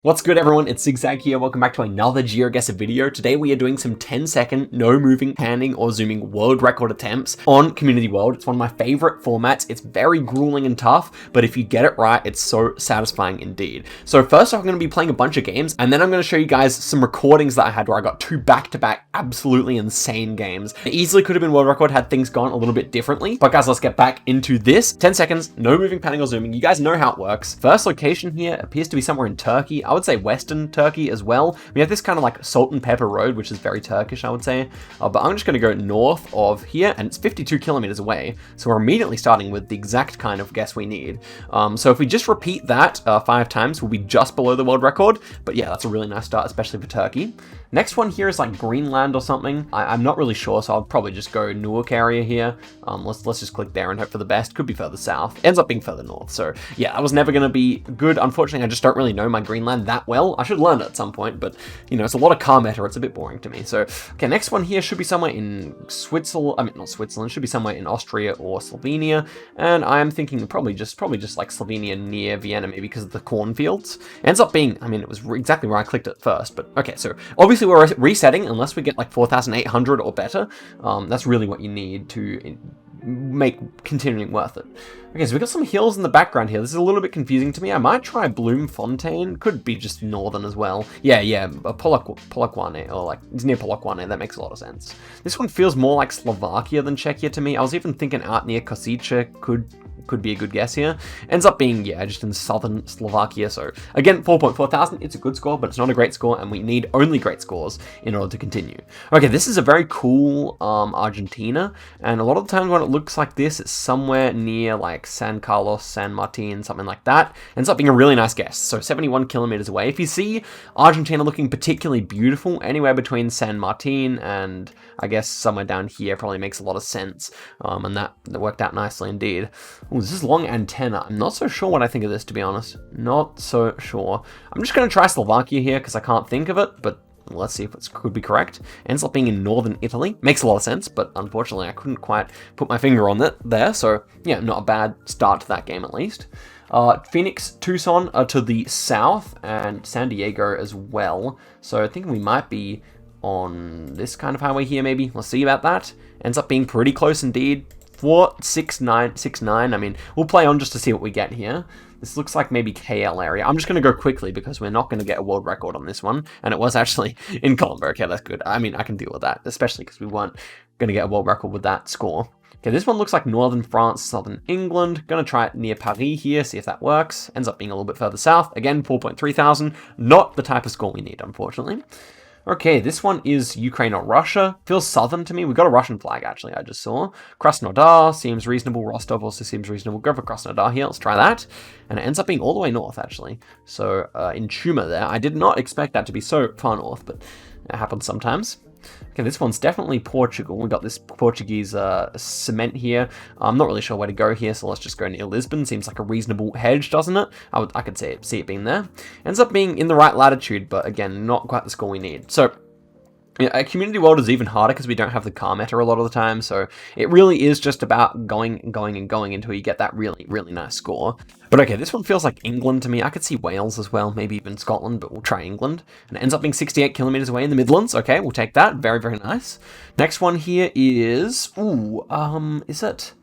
What's good, everyone? It's Zigzag here. Welcome back to another Geoguessr video. Today we are doing some 10-second no moving, panning, or zooming world record attempts on Community World. It's one of my favorite formats. It's very grueling and tough, but if you get it right, it's so satisfying indeed. So first off, I'm going to be playing a bunch of games, and then I'm going to show you guys some recordings that I had where I got two back-to-back absolutely insane games. It easily could have been world record had things gone a little bit differently. But guys, let's get back into this. 10 seconds, no moving, panning, or zooming. You guys know how it works. First location here appears to be somewhere in Turkey. I would say Western Turkey as well. We have this kind of like salt and pepper road, which is very Turkish, I would say. But I'm just going to go north of here, and it's 52 kilometers away. So we're immediately starting with the exact kind of guess we need. So if we just repeat that 5 times, we'll be just below the world record. But yeah, that's a really nice start, especially for Turkey. Next one here is like Greenland or something. I'm not really sure, so I'll probably just go Newark area here. Let's just click there and hope for the best. Could be further south. Ends up being further north. So yeah, that was never going to be good. Unfortunately, I just don't really know my Greenland that well. I should learn it at some point, but you know, it's a lot of car meta. It's a bit boring to me. So okay, next one here should be somewhere in Switzerland. I mean, not Switzerland. Should be somewhere in Austria or Slovenia. And I am thinking probably just like Slovenia near Vienna, maybe because of the cornfields. Ends up being, I mean, it was exactly where I clicked it first. But okay, so obviously we're resetting unless we get like 4,800 or better. That's really what you need to make continuing worth it. Okay, so we got some hills in the background here. This is a little bit confusing to me. I might try Bloemfontein. Could be just northern as well. Yeah, Polokwane, or like, it's near Polokwane. That makes a lot of sense. This one feels more like Slovakia than Czechia to me. I was even thinking out near Kosice could be a good guess here. Ends up being, yeah, just in southern Slovakia. So again, 4.4 thousand, it's a good score, but it's not a great score, and we need only great scores in order to continue. Okay, this is a very cool Argentina, and a lot of the times when it looks like this, it's somewhere near like San Carlos, San Martin, something like that. Ends up being a really nice guess. So 71 kilometers away. If you see Argentina looking particularly beautiful, anywhere between San Martin and I guess somewhere down here probably makes a lot of sense, and that worked out nicely indeed. Ooh, this is long antenna. I'm not so sure what I think of this, to be honest. Not so sure. I'm just going to try Slovakia here because I can't think of it, but let's see if it could be correct. Ends up being in northern Italy. Makes a lot of sense, but unfortunately I couldn't quite put my finger on it there. So yeah, not a bad start to that game at least. Phoenix, Tucson are to the south, and San Diego as well. So I think we might be on this kind of highway here, maybe. Let's see about that. Ends up being pretty close indeed. 46969. I mean, we'll play on just to see what we get here. This looks like maybe KL area. I'm just going to go quickly because we're not going to get a world record on this one. And it was actually in Colombo. Okay, that's good. I mean, I can deal with that, especially because we weren't going to get a world record with that score. Okay, this one looks like northern France, southern England. Gonna try it near Paris here, see if that works. Ends up being a little bit further south. Again, 4.3 thousand. Not the type of score we need, unfortunately. Okay, this one is Ukraine or Russia. Feels southern to me. We got a Russian flag, actually, I just saw. Krasnodar seems reasonable. Rostov also seems reasonable. Go for Krasnodar here. Let's try that. And it ends up being all the way north, actually. So, in Chuma there. I did not expect that to be so far north, but it happens sometimes. Okay, this one's definitely Portugal. We got this Portuguese cement here. I'm not really sure where to go here, so let's just go near Lisbon. Seems like a reasonable hedge, doesn't it? I could see it being there. Ends up being in the right latitude, but again, not quite the score we need. So yeah, Community World is even harder because we don't have the car meta a lot of the time, so it really is just about going until you get that really, really nice score. But okay, this one feels like England to me. I could see Wales as well, maybe even Scotland, but we'll try England. And it ends up being 68 kilometers away in the Midlands. Okay, we'll take that. Very, very nice. Next one here is, is it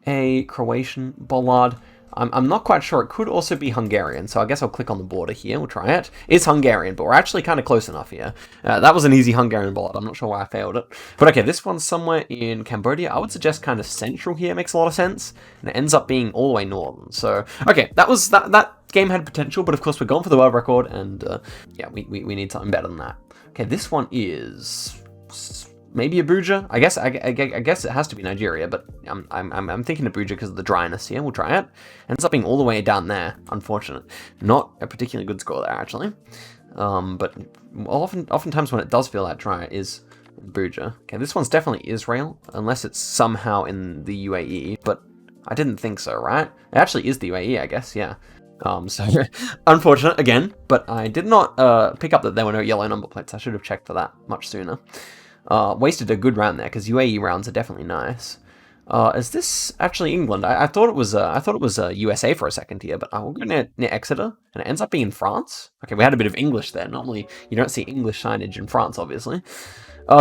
a Croatian bollard? I'm not quite sure. It could also be Hungarian, so I guess I'll click on the border here. We'll try it. It's Hungarian, but we're actually kind of close enough here. That was an easy Hungarian bollard. I'm not sure why I failed it. But okay, this one's somewhere in Cambodia. I would suggest kind of central here. Makes a lot of sense. And it ends up being all the way northern. So, okay, that game had potential, but of course we're going for the world record, and yeah, we need something better than that. Okay, this one is maybe Abuja. I guess it has to be Nigeria, but I'm thinking Abuja because of the dryness here. We'll try it. Ends up being all the way down there. Unfortunate. Not a particularly good score there, actually. But oftentimes when it does feel that dry, it is Abuja. Okay, this one's definitely Israel, unless it's somehow in the UAE, but I didn't think so, right? It actually is the UAE, I guess, yeah. So unfortunate again, but I did not pick up that there were no yellow number plates. I should have checked for that much sooner. Wasted a good round there because UAE rounds are definitely nice. Is this actually England? I thought it was USA for a second here, but we'll go near Exeter, and it ends up being in France. Okay, we had a bit of English there. Normally, you don't see English signage in France, obviously.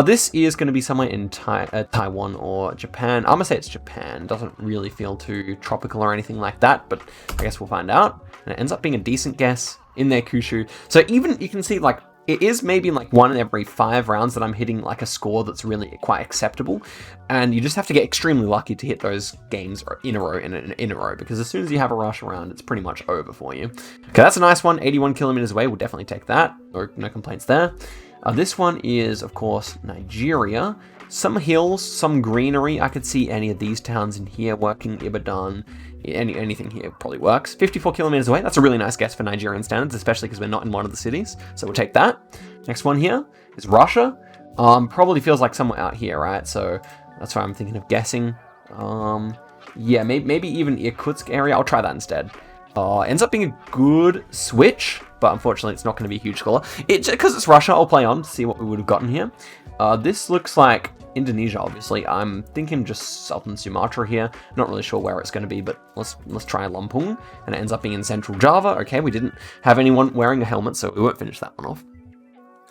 This is going to be somewhere in Taiwan or Japan. I'm going to say it's Japan. Doesn't really feel too tropical or anything like that, but I guess we'll find out. And it ends up being a decent guess in there, Kyushu. So even, you can see, like, it is maybe like 1 in every 5 rounds that I'm hitting like a score that's really quite acceptable. And you just have to get extremely lucky to hit those games in a row, because as soon as you have a rush around, it's pretty much over for you. Okay, that's a nice one. 81 kilometers away. We'll definitely take that. No complaints there. This one is, of course, Nigeria. Some hills, some greenery. I could see any of these towns in here working. Ibadan, anything here probably works. 54 kilometers away. That's a really nice guess for Nigerian standards, especially because we're not in one of the cities. So we'll take that. Next one here is Russia. Probably feels like somewhere out here, right? So that's why I'm thinking of guessing. Yeah, maybe even Irkutsk area. I'll try that instead. Ends up being a good switch, but unfortunately it's not going to be a huge score. Because it's Russia, I'll play on to see what we would have gotten here. This looks like Indonesia, obviously. I'm thinking just southern Sumatra here. Not really sure where it's going to be, but let's try Lampung, and it ends up being in central Java. Okay, we didn't have anyone wearing a helmet, so we won't finish that one off.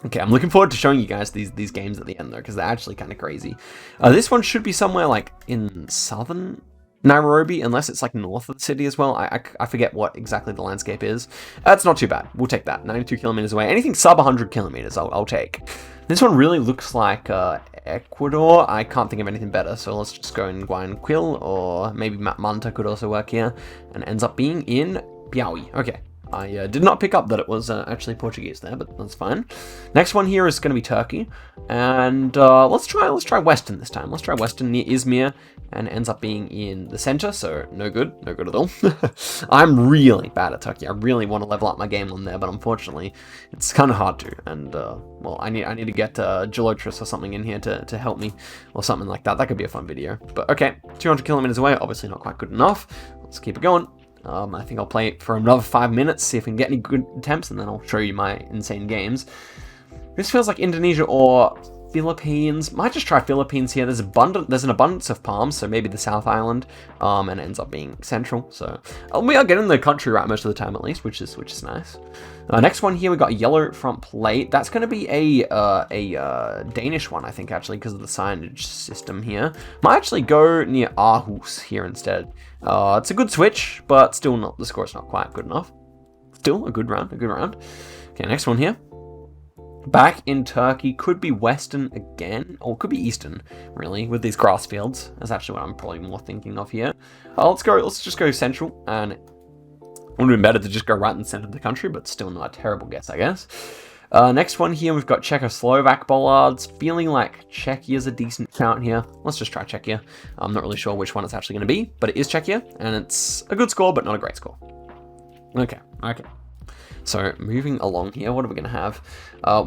Okay, I'm looking forward to showing you guys these games at the end, though, because they're actually kind of crazy. This one should be somewhere like in southern Nairobi, unless it's like north of the city as well. I forget what exactly the landscape is. That's not too bad. We'll take that. 92 kilometers away. Anything sub 100 kilometers, I'll take. This one really looks like Ecuador. I can't think of anything better, so let's just go in Guayaquil, or maybe Manta could also work here, and it ends up being in Piauí. Okay. I did not pick up that it was actually Portuguese there, but that's fine. Next one here is going to be Turkey, and let's try Western this time. Let's try Western near Izmir, and it ends up being in the center, so no good at all. I'm really bad at Turkey. I really want to level up my game on there, but unfortunately, it's kind of hard to. And well, I need to get Gelotris or something in here to help me, or something like that. That could be a fun video. But okay, 200 kilometers away, obviously not quite good enough. Let's keep it going. I think I'll play it for another 5 minutes, see if we can get any good attempts, and then I'll show you my insane games. This feels like Indonesia or Philippines. Might just try Philippines here. There's an abundance of palms, so maybe the South Island, and it ends up being central. So we are getting the country right most of the time, at least, which is nice. Next one here, we got yellow front plate. That's going to be a Danish one, I think, actually, because of the signage system here. Might actually go near Aarhus here instead. It's a good switch, but still not. The score's not quite good enough. Still a good round. Okay, next one here. Back in Turkey, could be Western again, or could be Eastern, really, with these grass fields. That's actually what I'm probably more thinking of here. Let's just go Central, and it would have been better to just go right in the center of the country, but still not a terrible guess, I guess. Next one here, we've got Czechoslovak bollards. Feeling like Czechia's a decent count here. Let's just try Czechia. I'm not really sure which one it's actually going to be, but it is Czechia, and it's a good score, but not a great score. Okay. So moving along here, what are we going to have?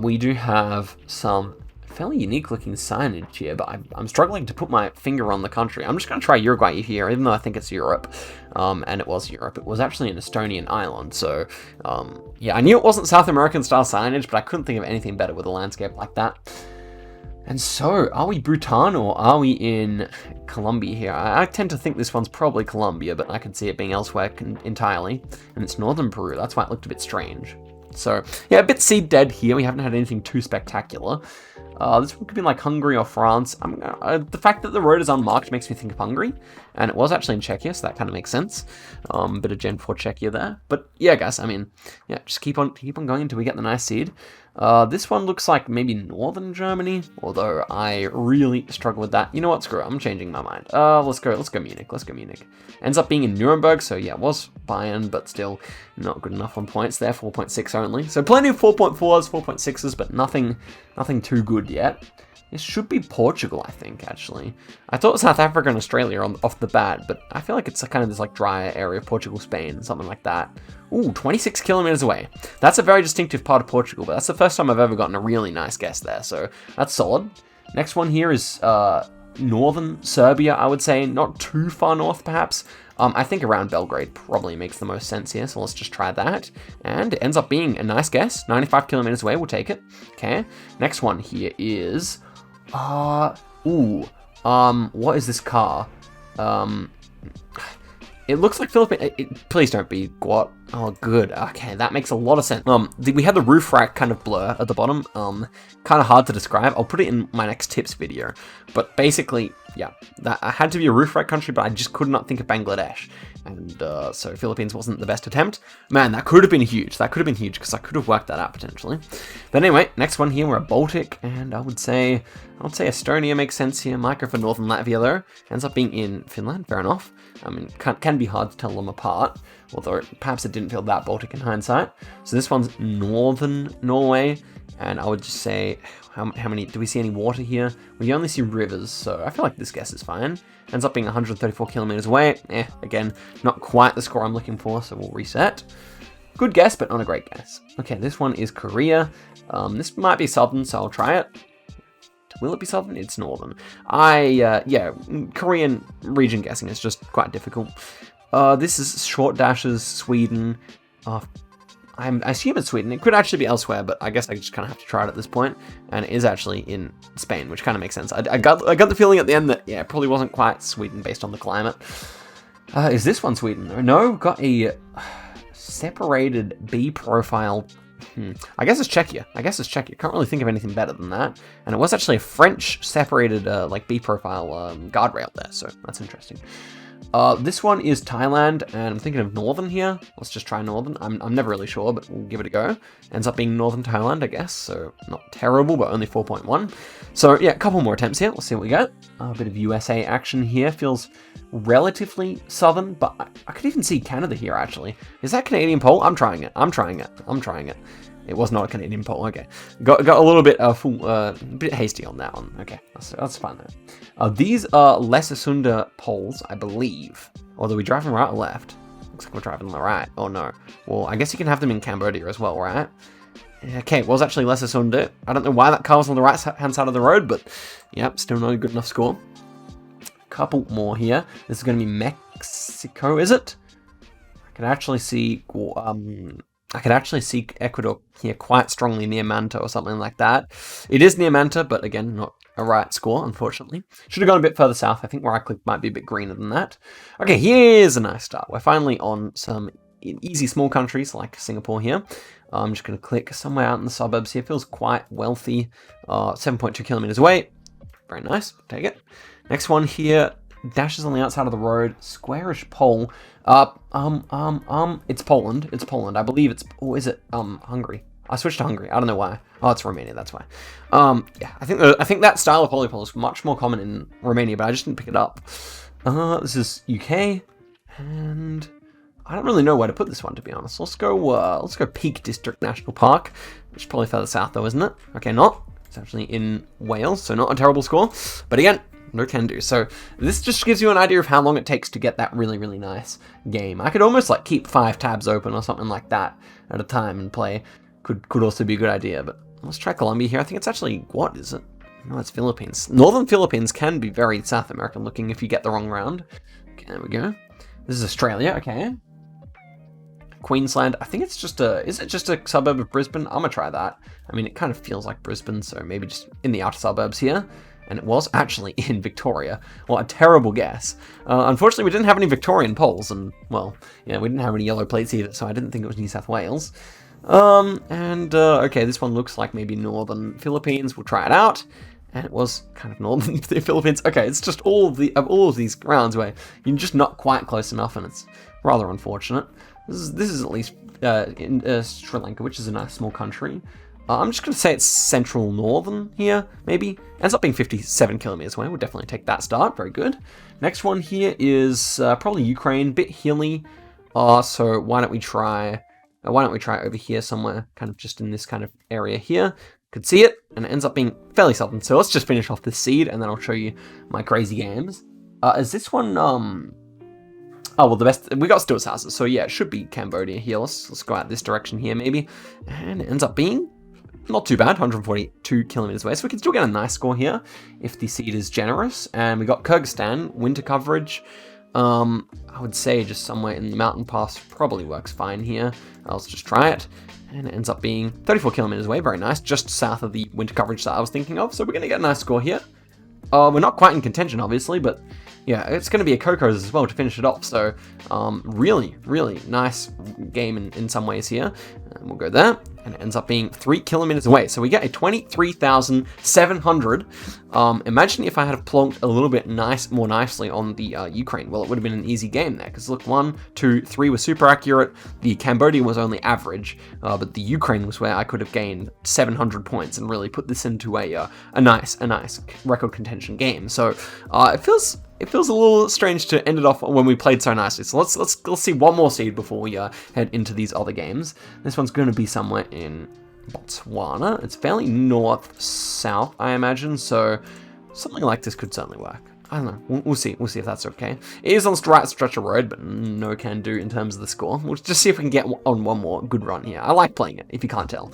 We do have some fairly unique looking signage here, but I'm struggling to put my finger on the country. I'm just going to try Uruguay here, even though I think it's Europe. And it was Europe. It was actually an Estonian island. So yeah, I knew it wasn't South American style signage, but I couldn't think of anything better with a landscape like that. And so, are we Bhutan or are we in Colombia here? I tend to think this one's probably Colombia, but I can see it being elsewhere entirely. And it's northern Peru, that's why it looked a bit strange. So, yeah, a bit seed dead here. We haven't had anything too spectacular. This one could be like Hungary or France. The fact that the road is unmarked makes me think of Hungary. And it was actually in Czechia, so that kind of makes sense. Bit of Gen 4 Czechia there. But yeah, guys, I mean, yeah, just keep on going until we get the nice seed. This one looks like maybe northern Germany, although I really struggle with that. You know what, screw it, I'm changing my mind. Let's go Munich. Ends up being in Nuremberg, so yeah, it was Bayern, but still not good enough on points there, 4.6 only. So plenty of 4.4s, 4.6s, but nothing too good yet. This should be Portugal, I think, actually. I thought South Africa and Australia off the bat, but I feel like it's kind of this like drier area, Portugal, Spain, something like that. Ooh, 26 kilometers away. That's a very distinctive part of Portugal, but that's the first time I've ever gotten a really nice guess there, so that's solid. Next one here is northern Serbia, I would say. Not too far north, perhaps. I think around Belgrade probably makes the most sense here, so let's just try that. And it ends up being a nice guess. 95 kilometers away, we'll take it. Okay, next one here is... what is this car? It looks like Philippines. Please don't be Guat. Oh, good. Okay, that makes a lot of sense. We had the roof rack kind of blur at the bottom. Kind of hard to describe. I'll put it in my next tips video. But basically, yeah, that I had to be a roof rack country, but I just could not think of Bangladesh. And so Philippines wasn't the best attempt. Man, that could have been huge. That could have been huge because I could have worked that out potentially. But anyway, next one here, we're at Baltic, and I would say Estonia makes sense here. Micro for Northern Latvia though ends up being in Finland. Fair enough. I mean, can be hard to tell them apart, although perhaps it didn't feel that Baltic in hindsight. So this one's Northern Norway, and I would just say, how many, do we see any water here? We only see rivers, so I feel like this guess is fine. Ends up being 134 kilometers away. Again, not quite the score I'm looking for, so we'll reset. Good guess, but not a great guess. Okay, this one is Korea. This might be southern, so I'll try it. Will it be southern? It's northern. Yeah, Korean region guessing is just quite difficult. This is short dashes, Sweden. I assume it's Sweden. It could actually be elsewhere, but I guess I just kind of have to try it at this point. And it is actually in Spain, which kind of makes sense. I got the feeling at the end that, yeah, it probably wasn't quite Sweden based on the climate. Is this one Sweden? No, got a separated B profile. I guess it's Czechia. Can't really think of anything better than that. And it was actually a French separated like B profile guardrail there, so that's interesting. This one is Thailand, and I'm thinking of northern here. Let's just try northern. I'm never really sure, but we'll give it a go. Ends up being northern Thailand, I guess, so not terrible, but only 4.1. So yeah, a couple more attempts here. Let's see what we get. A bit of USA action here. Feels relatively southern, but I could even see Canada here, actually. Is that Canadian pole? I'm trying it. It was not a Canadian pole. Okay, got a little bit bit hasty on that one. Okay, that's fine though. These are Lesser poles, I believe. Or are we driving right or left? Looks like we're driving on the right. Oh no. Well, I guess you can have them in Cambodia as well, right? Okay, it was actually Lesser. I don't know why that car was on the right hand side of the road, but yep, still not a good enough score. Couple more here. This is going to be Mexico, is it? I can actually see Ecuador here quite strongly near Manta or something like that. It is near Manta, but again, not a right score, unfortunately. Should have gone a bit further south. I think where I clicked might be a bit greener than that. Okay, here's a nice start. We're finally on some easy small countries like Singapore here. I'm just going to click somewhere out in the suburbs here. Feels quite wealthy. 7.2 kilometers away. Very nice. Take it. Next one here. Dashes on the outside of the road. Squarish pole. It's Poland. I believe it's, or is it Hungary? I switched to Hungary. I don't know why. Oh, it's Romania. That's why. Yeah, I think that style of polypole is much more common in Romania, but I just didn't pick it up. This is UK, and I don't really know where to put this one, to be honest. Let's go Peak District National Park, which is probably further south though, isn't it? Okay, not. It's actually in Wales, so not a terrible score. But again, no can do. So this just gives you an idea of how long it takes to get that really, really nice game. I could almost like keep 5 tabs open or something like that at a time and play. Could also be a good idea, but let's try Colombia here. I think it's actually, what is it? No, it's Philippines. Northern Philippines can be very South American looking if you get the wrong round. Okay, there we go. This is Australia, okay. Queensland, I think it's just is it just a suburb of Brisbane? I'm gonna try that. I mean, it kind of feels like Brisbane, so maybe just in the outer suburbs here. And it was actually in Victoria. Well, a terrible guess. Unfortunately, we didn't have any Victorian poles, and, well, yeah, we didn't have any yellow plates either, so I didn't think it was New South Wales. Okay, this one looks like maybe northern Philippines. We'll try it out. And it was kind of northern Philippines. Okay, it's just all of these rounds where you're just not quite close enough, and it's rather unfortunate. This is at least in Sri Lanka, which is a nice small country. I'm just going to say it's central northern here, maybe. Ends up being 57 kilometers away. We'll definitely take that start. Very good. Next one here is probably Ukraine, bit hilly. So why don't we try over here somewhere, kind of just in this kind of area here. Could see it, and it ends up being fairly southern. So let's just finish off this seed, and then I'll show you my crazy games. Is this one, oh, well, the best, we got Stewart's houses, so yeah, it should be Cambodia here. Let's go out this direction here, maybe. And it ends up being not too bad, 142 kilometers away, so we can still get a nice score here if the seed is generous. And we got Kyrgyzstan, winter coverage. I would say just somewhere in the mountain pass probably works fine here. Let's just try it. And it ends up being 34 kilometers away, very nice, just south of the winter coverage that I was thinking of. So we're going to get a nice score here. We're not quite in contention, obviously, but yeah, it's going to be a Coco's as well to finish it off. So really, really nice game in some ways here. And we'll go there. And it ends up being 3 kilometers away. So we get a 23,700. Imagine if I had plonked a little bit more nicely on the Ukraine. Well, it would have been an easy game there. Because look, 1, 2, 3 was super accurate. The Cambodia was only average. But the Ukraine was where I could have gained 700 points and really put this into a nice record contention game. So it feels a little strange to end it off when we played so nicely. So let's see one more seed before we head into these other games. This one's going to be somewhere in Botswana. It's fairly north-south, I imagine, so something like this could certainly work. I don't know. We'll see. We'll see if that's okay. It is on the right stretch of road, but no can do in terms of the score. We'll just see if we can get on one more good run here. I like playing it, if you can't tell.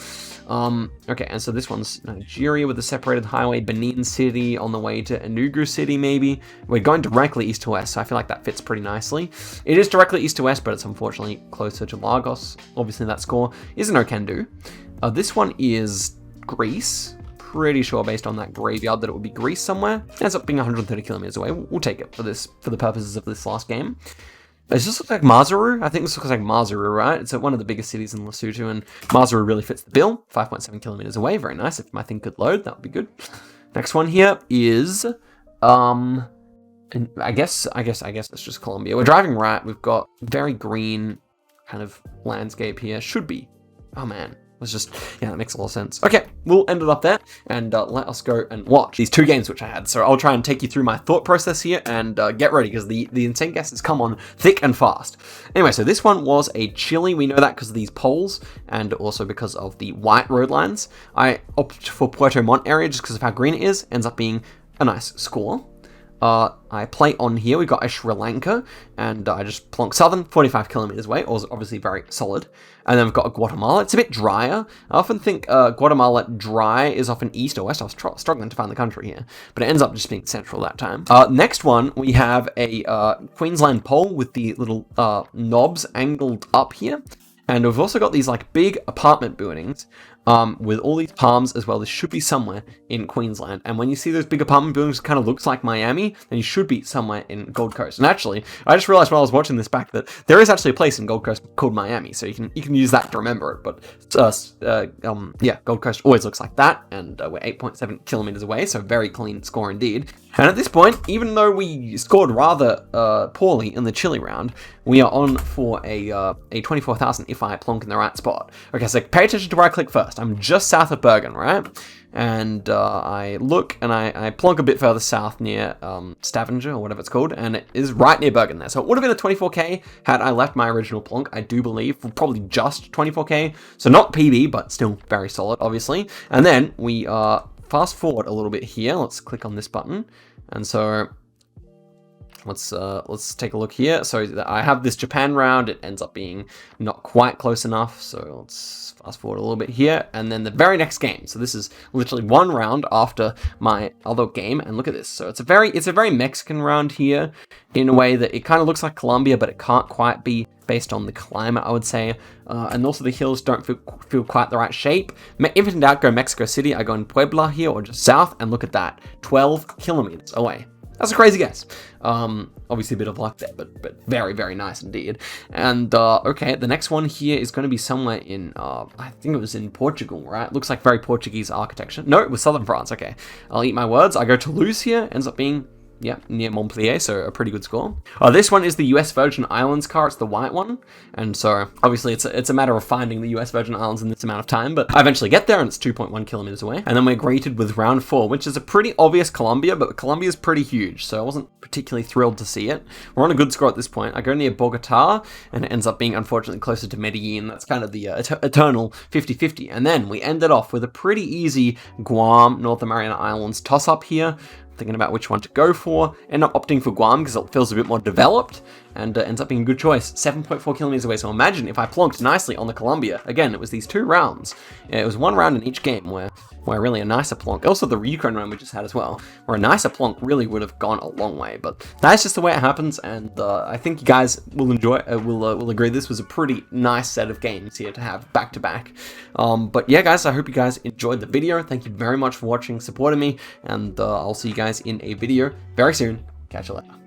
Okay, and so this one's Nigeria with the separated highway, Benin City on the way to Enugu City, maybe. We're going directly east to west, so I feel like that fits pretty nicely. It is directly east to west, but it's unfortunately closer to Lagos. Obviously, that score is a no can do. This one is Greece. Pretty sure based on that graveyard that it would be Greece somewhere. It ends up being 130 kilometers away. We'll take it for the purposes of this last game. Does this look like Maseru? I think this looks like Maseru, right? It's one of the biggest cities in Lesotho, and Maseru really fits the bill. 5.7 kilometers away. Very nice. If my thing could load, that would be good. Next one here is I guess it's just Colombia. We're driving right. We've got very green kind of landscape here. Should be. Oh man. That makes a lot of sense. Okay, we'll end it up there, and let us go and watch these 2 games which I had. So I'll try and take you through my thought process here, and get ready, because the insane guesses come on thick and fast. Anyway, so this one was a Chile. We know that because of these poles, and also because of the white road lines. I opted for Puerto Montt area just because of how green it is. Ends up being a nice score. I play on here, we got a Sri Lanka, and I just plonk southern, 45 kilometers away, obviously very solid. And then we've got a Guatemala. It's a bit drier. I often think Guatemala dry is often east or west. I was struggling to find the country here, but it ends up just being central that time. Next one, we have a Queensland pole with the little knobs angled up here. And we've also got these like big apartment buildings with all these palms as well. This should be somewhere in Queensland. And when you see those big apartment buildings, it kind of looks like Miami, then you should be somewhere in Gold Coast. And actually, I just realized while I was watching this back that there is actually a place in Gold Coast called Miami, so you can use that to remember it. But yeah, Gold Coast always looks like that, and we're 8.7 kilometers away, so very clean score indeed. And at this point, even though we scored rather poorly in the Chile round, we are on for a 24,000 if I plonk in the right spot. Okay, so pay attention to where I click first. I'm just south of Bergen, right? And I look and I plonk a bit further south near Stavanger or whatever it's called, and it is right near Bergen there. So it would have been a 24k had I left my original plonk, I do believe, probably just 24k. So not PB, but still very solid, obviously. And then we fast forward a little bit here. Let's click on this button, and so let's take a look here. So I have this Japan round. It ends up being not quite close enough. So let's fast forward a little bit here, and then the very next game. So this is literally one round after my other game, and look at this. So it's a very Mexican round here, in a way that it kind of looks like Colombia, but it can't quite be based on the climate, I would say. And also the hills don't feel quite the right shape. If in doubt, go Mexico City. I go in Puebla here, or just south, and look at that, 12 kilometers away. That's a crazy guess. Obviously a bit of luck there, but very, very nice indeed. And okay, the next one here is going to be somewhere in, I think it was in Portugal, right? Looks like very Portuguese architecture. No, it was southern France. Okay, I'll eat my words. I go Toulouse here, ends up being, yeah, near Montpellier, so a pretty good score. This one is the US Virgin Islands car. It's the white one, and so obviously it's a matter of finding the US Virgin Islands in this amount of time, but I eventually get there, and it's 2.1 kilometers away. And then we're greeted with round 4, which is a pretty obvious Colombia, but Colombia is pretty huge, so I wasn't particularly thrilled to see it. We're on a good score at this point. I go near Bogota, and it ends up being unfortunately closer to Medellin. That's kind of the eternal 50-50. And then we ended off with a pretty easy Guam, North Mariana Islands toss-up here. Thinking about which one to go for. End up opting for Guam because it feels a bit more developed, and ends up being a good choice. 7.4 kilometers away. So imagine if I plonked nicely on the Colombia. Again, it was these 2 rounds. Yeah, it was 1 round in each game where really a nicer plonk. Also the Ukraine round we just had as well, where a nicer plonk really would have gone a long way. But that's just the way it happens, and I think you guys will enjoy. Will agree. This was a pretty nice set of games here to have back to back. But yeah, guys, I hope you guys enjoyed the video. Thank you very much for watching, supporting me, and I'll see you guys in a video very soon. Catch you later.